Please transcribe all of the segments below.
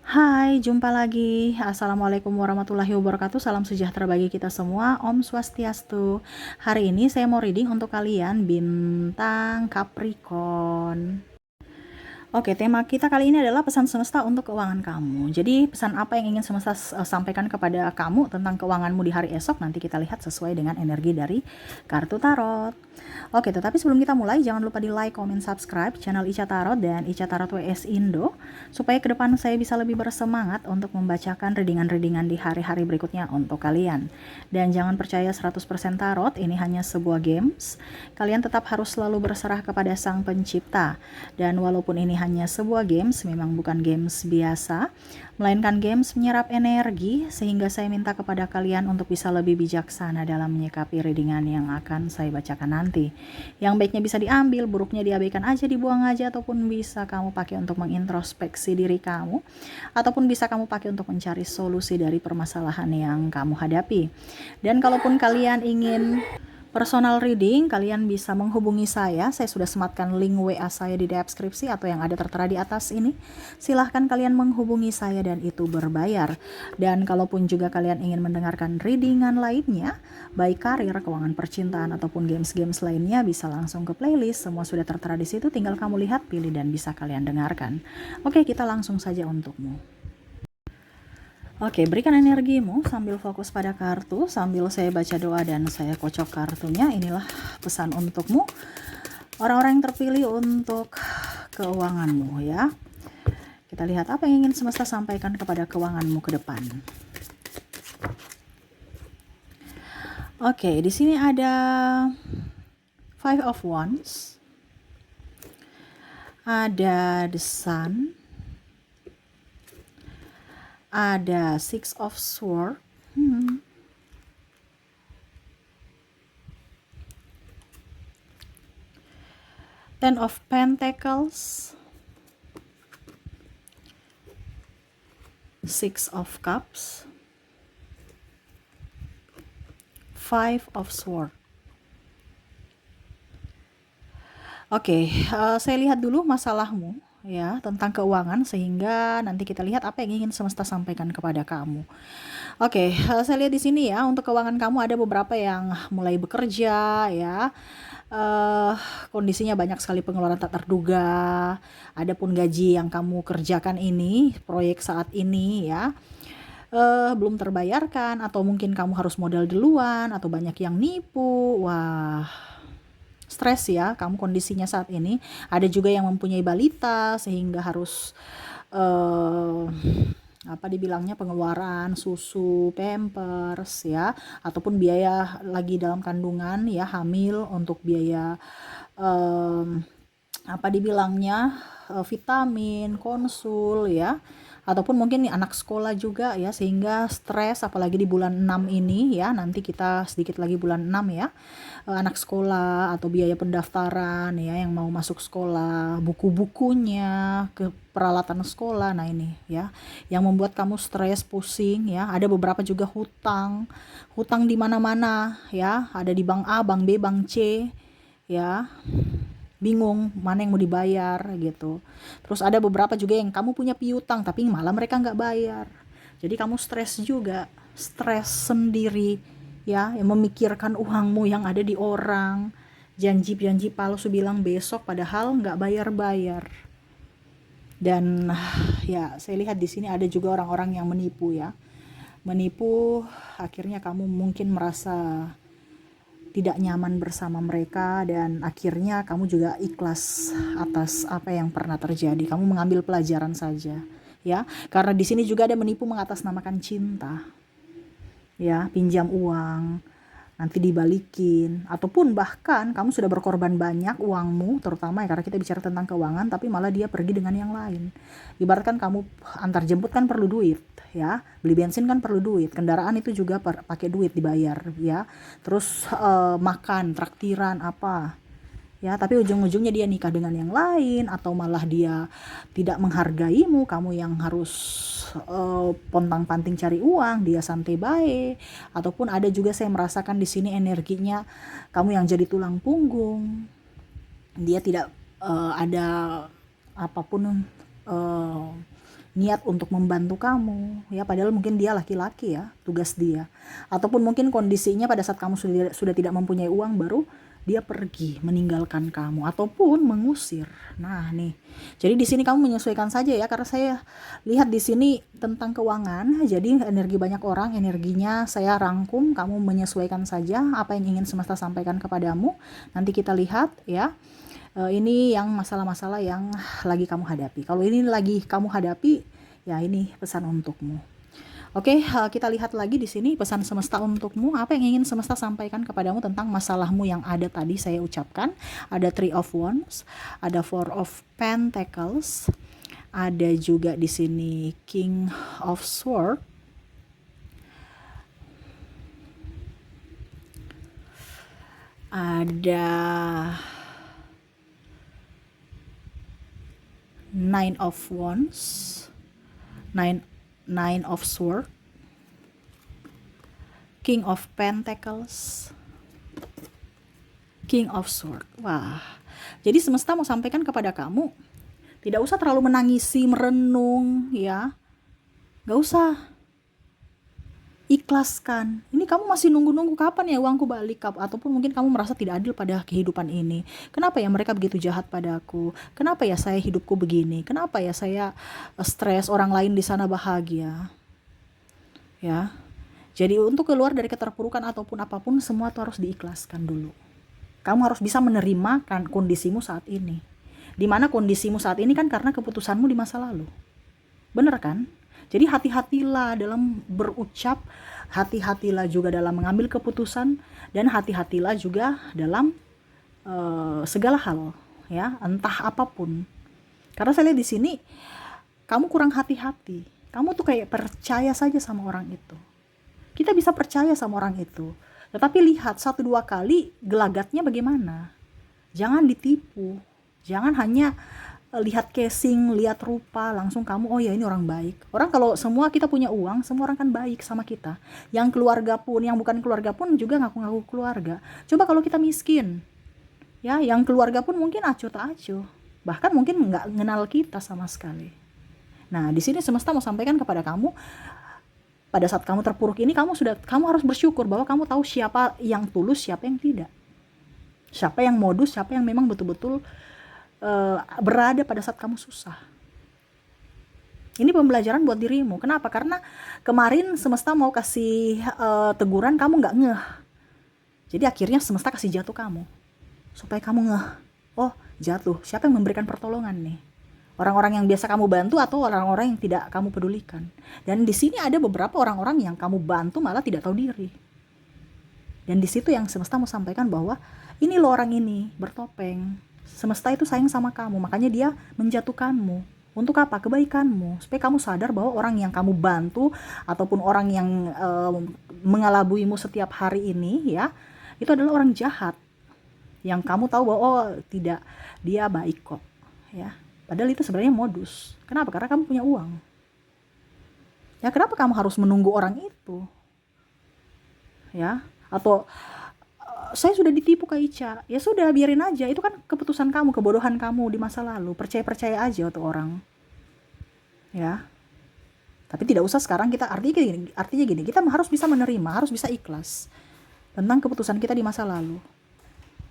Hai, jumpa lagi. Assalamualaikum warahmatullahi wabarakatuh. Salam sejahtera bagi kita semua. Om Swastiastu. Hari ini saya mau reading untuk kalian bintang Capricorn. Oke, tema kita kali ini adalah pesan semesta untuk keuangan kamu. Jadi, pesan apa yang ingin semesta sampaikan kepada kamu tentang keuanganmu di hari esok, nanti kita lihat sesuai dengan energi dari kartu tarot. Oke, tetapi sebelum kita mulai, jangan lupa di like, comment, subscribe channel Ica Tarot dan Ica Tarot WS Indo, supaya ke depan saya bisa lebih bersemangat untuk membacakan readingan-readingan di hari-hari berikutnya untuk kalian. Dan jangan percaya 100% tarot, ini hanya sebuah games. Kalian tetap harus selalu berserah kepada Sang Pencipta. Dan walaupun ini hanya sebuah games, memang bukan games biasa, melainkan games menyerap energi, sehingga saya minta kepada kalian untuk bisa lebih bijaksana dalam menyikapi readingan yang akan saya bacakan nanti. Yang baiknya bisa diambil, buruknya diabaikan aja, dibuang aja, ataupun bisa kamu pakai untuk mengintrospeksi diri kamu, ataupun bisa kamu pakai untuk mencari solusi dari permasalahan yang kamu hadapi. Dan kalaupun kalian ingin personal reading, kalian bisa menghubungi saya sudah sematkan link WA saya di deskripsi atau yang ada tertera di atas ini. Silahkan kalian menghubungi saya dan itu berbayar. Dan kalaupun juga kalian ingin mendengarkan readingan lainnya, baik karir, keuangan, percintaan, ataupun games-games lainnya, bisa langsung ke playlist. Semua sudah tertera di situ, tinggal kamu lihat, pilih, dan bisa kalian dengarkan. Oke, kita langsung saja untukmu. Oke, berikan energimu sambil fokus pada kartu, sambil saya baca doa dan saya kocok kartunya. Inilah pesan untukmu, orang-orang yang terpilih untuk keuanganmu ya. Kita lihat apa yang ingin semesta sampaikan kepada keuanganmu ke depan. Oke, di sini ada Five of Wands, ada The Sun, ada Six of Swords, Ten of Pentacles, Six of Cups, Five of Swords. Oke, saya lihat dulu masalahmu ya tentang keuangan, sehingga nanti kita lihat apa yang ingin semesta sampaikan kepada kamu. Oke, saya lihat di sini ya, untuk keuangan kamu ada beberapa yang mulai bekerja ya. Kondisinya banyak sekali pengeluaran tak terduga. Adapun gaji yang kamu kerjakan ini, proyek saat ini ya, belum terbayarkan, atau mungkin kamu harus modal duluan, atau banyak yang nipu. Wah, stres ya kamu kondisinya saat ini. Ada juga yang mempunyai balita sehingga harus apa dibilangnya, pengeluaran susu, pampers ya, ataupun biaya lagi dalam kandungan ya, hamil, untuk biaya apa dibilangnya, vitamin, konsul ya, ataupun mungkin nih anak sekolah juga ya, sehingga stres apalagi di bulan 6 ini ya, nanti kita sedikit lagi bulan 6 ya, anak sekolah atau biaya pendaftaran ya, yang mau masuk sekolah, buku-bukunya, ke peralatan sekolah. Nah ini ya yang membuat kamu stres, pusing ya. Ada beberapa juga hutang di mana-mana ya, ada di bank A, bank B, bank C ya, bingung mana yang mau dibayar gitu. Terus ada beberapa juga yang kamu punya piutang tapi malah mereka nggak bayar, jadi kamu stres juga, stres sendiri ya, yang memikirkan uangmu yang ada di orang, janji-janji palsu bilang besok padahal nggak bayar-bayar. Dan ya saya lihat di sini ada juga orang-orang yang menipu ya, menipu, akhirnya kamu mungkin merasa tidak nyaman bersama mereka, dan akhirnya kamu juga ikhlas atas apa yang pernah terjadi. Kamu mengambil pelajaran saja ya, karena di sini juga ada menipu mengatasnamakan cinta ya, pinjam uang nanti dibalikin, ataupun bahkan kamu sudah berkorban banyak uangmu, terutama ya karena kita bicara tentang keuangan, tapi malah dia pergi dengan yang lain. Ibaratkan kamu antar jemput kan perlu duit ya, beli bensin kan perlu duit, kendaraan itu juga pakai duit dibayar ya, terus makan, traktiran apa ya, tapi ujung-ujungnya dia nikah dengan yang lain, atau malah dia tidak menghargaimu, kamu yang harus pontang-panting cari uang, dia santai baik. Ataupun ada juga saya merasakan di sini energinya kamu yang jadi tulang punggung, dia tidak ada apapun niat untuk membantu kamu, ya padahal mungkin dia laki-laki ya, tugas dia. Ataupun mungkin kondisinya pada saat kamu sudah tidak mempunyai uang, baru dia pergi meninggalkan kamu ataupun mengusir. Nah, nih. Jadi di sini kamu menyesuaikan saja ya, karena saya lihat di sini tentang keuangan. Jadi energi banyak orang, energinya saya rangkum, kamu menyesuaikan saja apa yang ingin semesta sampaikan kepadamu. Nanti kita lihat ya. Ini yang masalah-masalah yang lagi kamu hadapi. Kalau ini lagi kamu hadapi, ya ini pesan untukmu. Oke, kita lihat lagi di sini pesan semesta untukmu. Apa yang ingin semesta sampaikan kepadamu tentang masalahmu yang ada tadi saya ucapkan. Ada Three of Wands, ada Four of Pentacles, ada juga di sini King of Swords, ada Nine of Wands, Nine of Swords, King of Pentacles, King of Swords. Wah, jadi semesta mau sampaikan kepada kamu, tidak usah terlalu menangisi, merenung ya. Gak usah. Ikhlaskan. Ini kamu masih nunggu-nunggu kapan ya uangku balik, ataupun mungkin kamu merasa tidak adil pada kehidupan ini. Kenapa ya mereka begitu jahat padaku? Kenapa ya saya hidupku begini? Kenapa ya saya stres, orang lain di sana bahagia? Ya. Jadi untuk keluar dari keterpurukan ataupun apapun, semua itu harus diikhlaskan dulu. Kamu harus bisa menerima kan kondisimu saat ini. Dimana kondisimu saat ini kan karena keputusanmu di masa lalu. Bener kan? Jadi hati-hatilah dalam berucap, hati-hatilah juga dalam mengambil keputusan, dan hati-hatilah juga dalam segala hal, ya, entah apapun. Karena saya lihat di sini kamu kurang hati-hati. Kamu tuh kayak percaya saja sama orang itu. Kita bisa percaya sama orang itu, tetapi lihat 1-2 kali gelagatnya bagaimana. Jangan ditipu. Jangan hanya lihat casing, lihat rupa, langsung kamu, oh ya ini orang baik. Orang kalau semua kita punya uang, semua orang kan baik sama kita. Yang keluarga pun, yang bukan keluarga pun juga ngaku-ngaku keluarga. Coba kalau kita miskin, ya yang keluarga pun mungkin acuh tak acuh. Bahkan mungkin nggak mengenal kita sama sekali. Nah di sini semesta mau sampaikan kepada kamu, pada saat kamu terpuruk ini, kamu harus bersyukur bahwa kamu tahu siapa yang tulus, siapa yang tidak. Siapa yang modus, siapa yang memang betul-betul berada pada saat kamu susah. Ini pembelajaran buat dirimu. Kenapa? Karena kemarin semesta mau kasih teguran, kamu nggak ngeh. Jadi akhirnya semesta kasih jatuh kamu, supaya kamu ngeh. Oh jatuh, siapa yang memberikan pertolongan nih? Orang-orang yang biasa kamu bantu atau orang-orang yang tidak kamu pedulikan? Dan di sini ada beberapa orang-orang yang kamu bantu malah tidak tahu diri. Dan di situ yang semesta mau sampaikan bahwa ini loh orang ini bertopeng. Semesta itu sayang sama kamu, makanya dia menjatuhkanmu. Untuk apa? Kebaikanmu. Supaya kamu sadar bahwa orang yang kamu bantu ataupun orang yang mengelabuimu setiap hari ini, ya, itu adalah orang jahat. Yang kamu tahu bahwa oh tidak, dia baik kok, ya. Padahal itu sebenarnya modus. Kenapa? Karena kamu punya uang. Ya kenapa kamu harus menunggu orang itu? Ya, atau saya sudah ditipu Kak Ica. Ya sudah, biarin aja. Itu kan keputusan kamu, kebodohan kamu di masa lalu. Percaya-percaya aja tuh orang. Ya. Tapi tidak usah sekarang kita, artinya gini, kita harus bisa menerima, harus bisa ikhlas tentang keputusan kita di masa lalu.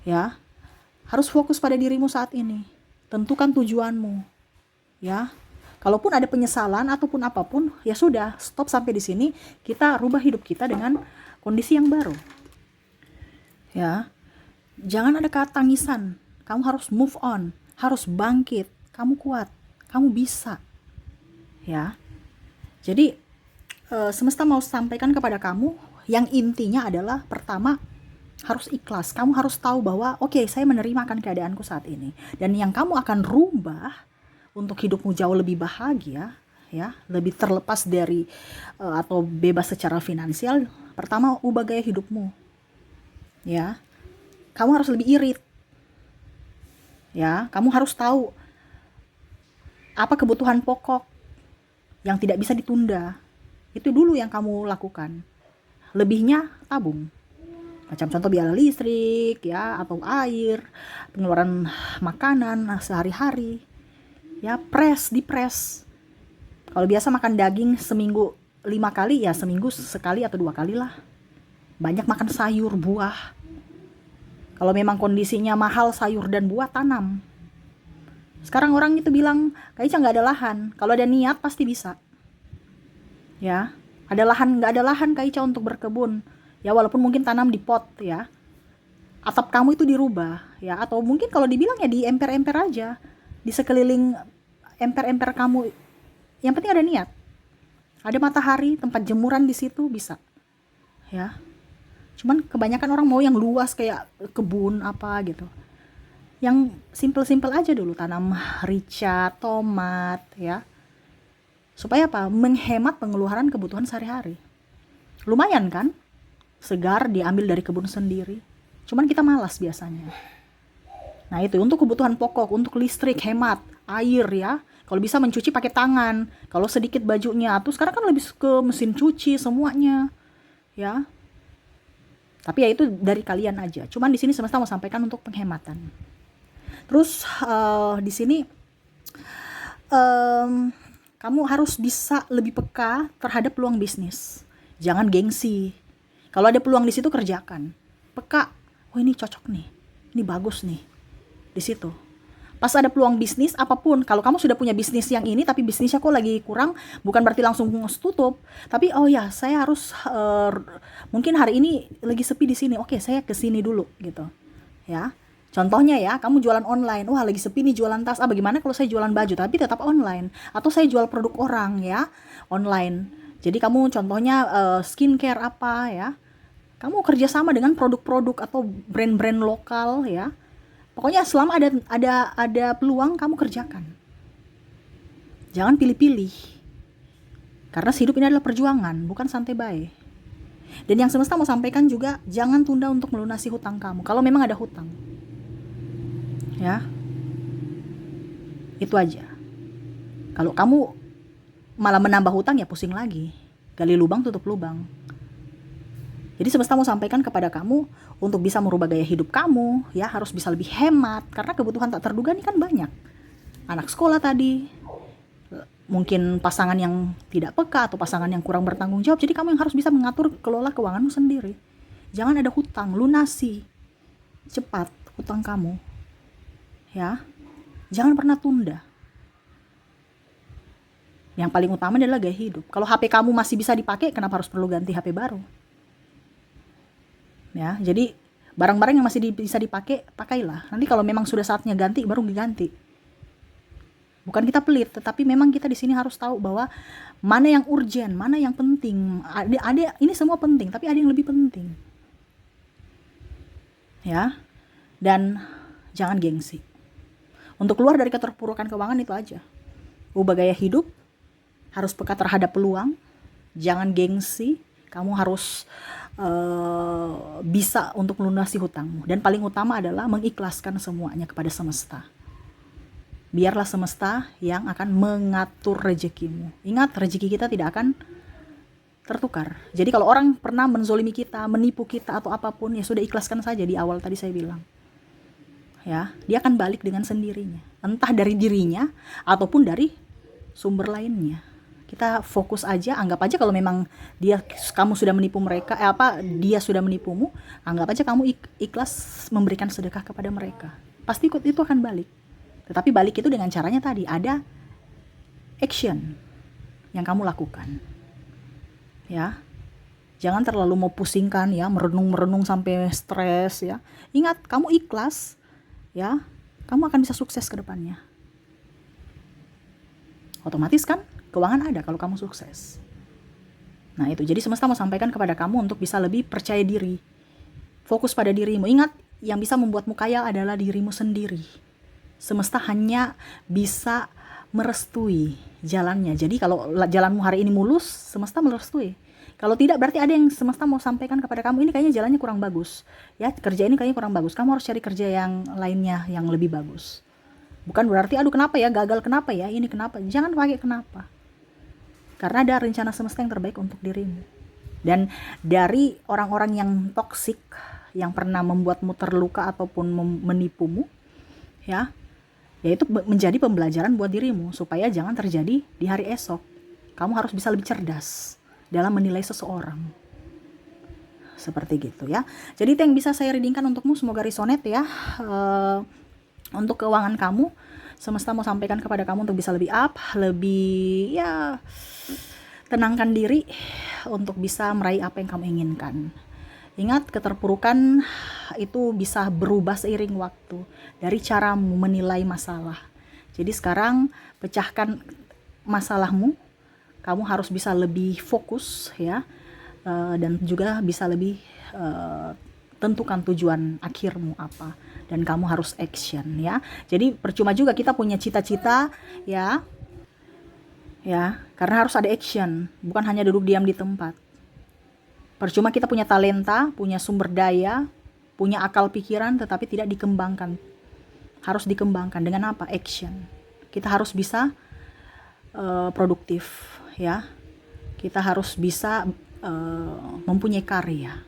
Ya. Harus fokus pada dirimu saat ini. Tentukan tujuanmu. Ya. Kalaupun ada penyesalan ataupun apapun, ya sudah, stop sampai di sini. Kita rubah hidup kita dengan kondisi yang baru. Ya, jangan ada kata tangisan. Kamu harus move on, harus bangkit. Kamu kuat, kamu bisa. Ya, jadi semesta mau sampaikan kepada kamu yang intinya adalah pertama harus ikhlas. Kamu harus tahu bahwa oke, saya menerima akan keadaanku saat ini. Dan yang kamu akan rubah untuk hidupmu jauh lebih bahagia, ya, lebih terlepas dari atau bebas secara finansial. Pertama, ubah gaya hidupmu. Ya, kamu harus lebih irit. Ya, kamu harus tahu apa kebutuhan pokok yang tidak bisa ditunda. Itu dulu yang kamu lakukan. Lebihnya tabung. Macam contoh biaya listrik, ya, atau air, pengeluaran makanan sehari-hari. Ya, dipres. Kalau biasa makan daging seminggu 5 kali, ya seminggu sekali atau 2 kali lah. Banyak makan sayur, buah. Kalau memang kondisinya mahal sayur dan buah, tanam. Sekarang orang itu bilang, Kak Ica nggak ada lahan. Kalau ada niat pasti bisa. Ya, ada lahan nggak ada lahan Kak Ica untuk berkebun. Ya walaupun mungkin tanam di pot ya. Atap kamu itu dirubah ya, atau mungkin kalau dibilang ya di emper-emper aja. Di sekeliling emper-emper kamu. Yang penting ada niat. Ada matahari, tempat jemuran di situ bisa. Ya. Cuman kebanyakan orang mau yang luas kayak kebun apa gitu. Yang simple-simple aja dulu, tanam rica, tomat ya. Supaya apa? Menghemat pengeluaran kebutuhan sehari-hari. Lumayan kan? Segar diambil dari kebun sendiri. Cuman kita malas biasanya. Nah itu untuk kebutuhan pokok, untuk listrik, hemat, air ya. Kalau bisa mencuci pakai tangan. Kalau sedikit bajunya, atau sekarang kan lebih ke mesin cuci semuanya. Ya. Tapi ya itu dari kalian aja. Cuman di sini semesta mau sampaikan untuk penghematan. Terus di sini kamu harus bisa lebih peka terhadap peluang bisnis. Jangan gengsi. Kalau ada peluang di situ kerjakan. Peka. Oh ini cocok nih. Ini bagus nih. Di situ. Pas ada peluang bisnis apapun, kalau kamu sudah punya bisnis yang ini tapi bisnisnya kok lagi kurang, bukan berarti langsung tutup. Tapi oh ya, saya harus mungkin hari ini lagi sepi di sini. Oke, saya ke sini dulu gitu. Ya. Contohnya ya, kamu jualan online. Wah, lagi sepi nih jualan tas. Bagaimana kalau saya jualan baju tapi tetap online? Atau saya jual produk orang ya, online. Jadi kamu contohnya skincare apa ya. Kamu kerjasama dengan produk-produk atau brand-brand lokal ya. Pokoknya selama ada peluang kamu kerjakan. Jangan pilih-pilih. Karena hidup ini adalah perjuangan, bukan santai bae. Dan yang semesta mau sampaikan juga, jangan tunda untuk melunasi hutang kamu. Kalau memang ada hutang. Ya. Itu aja. Kalau kamu malah menambah hutang ya pusing lagi. Gali lubang tutup lubang. Jadi semesta mau sampaikan kepada kamu untuk bisa merubah gaya hidup kamu, ya harus bisa lebih hemat karena kebutuhan tak terduga ini kan banyak. Anak sekolah tadi, mungkin pasangan yang tidak peka atau pasangan yang kurang bertanggung jawab. Jadi kamu yang harus bisa mengatur kelola keuanganmu sendiri. Jangan ada hutang, lunasi cepat hutang kamu. Ya. Jangan pernah tunda. Yang paling utama adalah gaya hidup. Kalau HP kamu masih bisa dipakai, kenapa harus perlu ganti HP baru? Ya, jadi barang-barang yang masih bisa dipakai, pakailah. Nanti kalau memang sudah saatnya ganti, baru diganti. Bukan kita pelit, tetapi memang kita di sini harus tahu bahwa mana yang urgent, mana yang penting. Ada ini semua penting, tapi ada yang lebih penting. Ya. Dan jangan gengsi. Untuk keluar dari keterpurukan keuangan itu aja. Ubah gaya hidup, harus peka terhadap peluang, jangan gengsi. Kamu harus bisa untuk melunasi hutangmu. Dan paling utama adalah mengikhlaskan semuanya kepada semesta. Biarlah semesta yang akan mengatur rezekimu. Ingat, rezeki kita tidak akan tertukar. Jadi kalau orang pernah menzolimi kita, menipu kita atau apapun, ya sudah ikhlaskan saja di awal tadi saya bilang. Ya, dia akan balik dengan sendirinya. Entah dari dirinya ataupun dari sumber lainnya. Kita fokus aja, anggap aja kalau memang kamu sudah menipu mereka, dia sudah menipumu, anggap aja kamu ikhlas memberikan sedekah kepada mereka. Pasti itu akan balik. Tetapi balik itu dengan caranya tadi, ada action yang kamu lakukan. Ya. Jangan terlalu mau pusingkan ya, merenung sampai stres ya. Ingat, kamu ikhlas ya, kamu akan bisa sukses ke depannya. Otomatis kan keuangan ada kalau kamu sukses. Nah itu, jadi semesta mau sampaikan kepada kamu untuk bisa lebih percaya diri. Fokus pada dirimu. Ingat, yang bisa membuatmu kaya adalah dirimu sendiri. Semesta hanya bisa merestui jalannya. Jadi kalau jalanmu hari ini mulus, semesta merestui. Kalau tidak, berarti ada yang semesta mau sampaikan kepada kamu, ini kayaknya jalannya kurang bagus. Ya, kerja ini kayaknya kurang bagus. Kamu harus cari kerja yang lainnya yang lebih bagus. Bukan berarti, aduh kenapa ya, gagal kenapa ya, ini kenapa. Jangan pakai kenapa. Karena ada rencana semesta yang terbaik untuk dirimu. Dan dari orang-orang yang toksik, yang pernah membuatmu terluka ataupun menipumu, ya itu menjadi pembelajaran buat dirimu supaya jangan terjadi di hari esok. Kamu harus bisa lebih cerdas dalam menilai seseorang. Seperti gitu ya. Jadi itu yang bisa saya readingkan untukmu, semoga resonate ya. Untuk keuangan kamu, semesta mau sampaikan kepada kamu untuk bisa lebih up, lebih ya tenangkan diri untuk bisa meraih apa yang kamu inginkan. Ingat, keterpurukan itu bisa berubah seiring waktu dari cara menilai masalah. Jadi sekarang pecahkan masalahmu, kamu harus bisa lebih fokus ya, dan juga bisa lebih tentukan tujuan akhirmu apa, dan kamu harus action ya. Jadi percuma juga kita punya cita-cita ya, karena harus ada action, bukan hanya duduk diam di tempat. Percuma kita punya talenta, punya sumber daya, punya akal pikiran, tetapi tidak dikembangkan. Harus dikembangkan dengan apa? Action. Kita harus bisa produktif ya. Kita harus bisa mempunyai karya.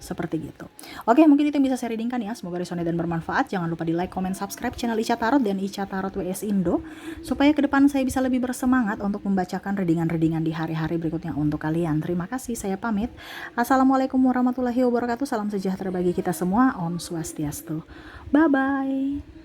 Seperti gitu. Oke, mungkin itu yang bisa saya readingkan ya. Semoga resonate dan bermanfaat. Jangan lupa di like, comment, subscribe channel Ica Tarot dan Ica Tarot WS Indo, supaya ke depan saya bisa lebih bersemangat untuk membacakan readingan-readingan di hari-hari berikutnya untuk kalian. Terima kasih, saya pamit. Assalamualaikum warahmatullahi wabarakatuh. Salam sejahtera bagi kita semua. Om Swastiastu. Bye-bye.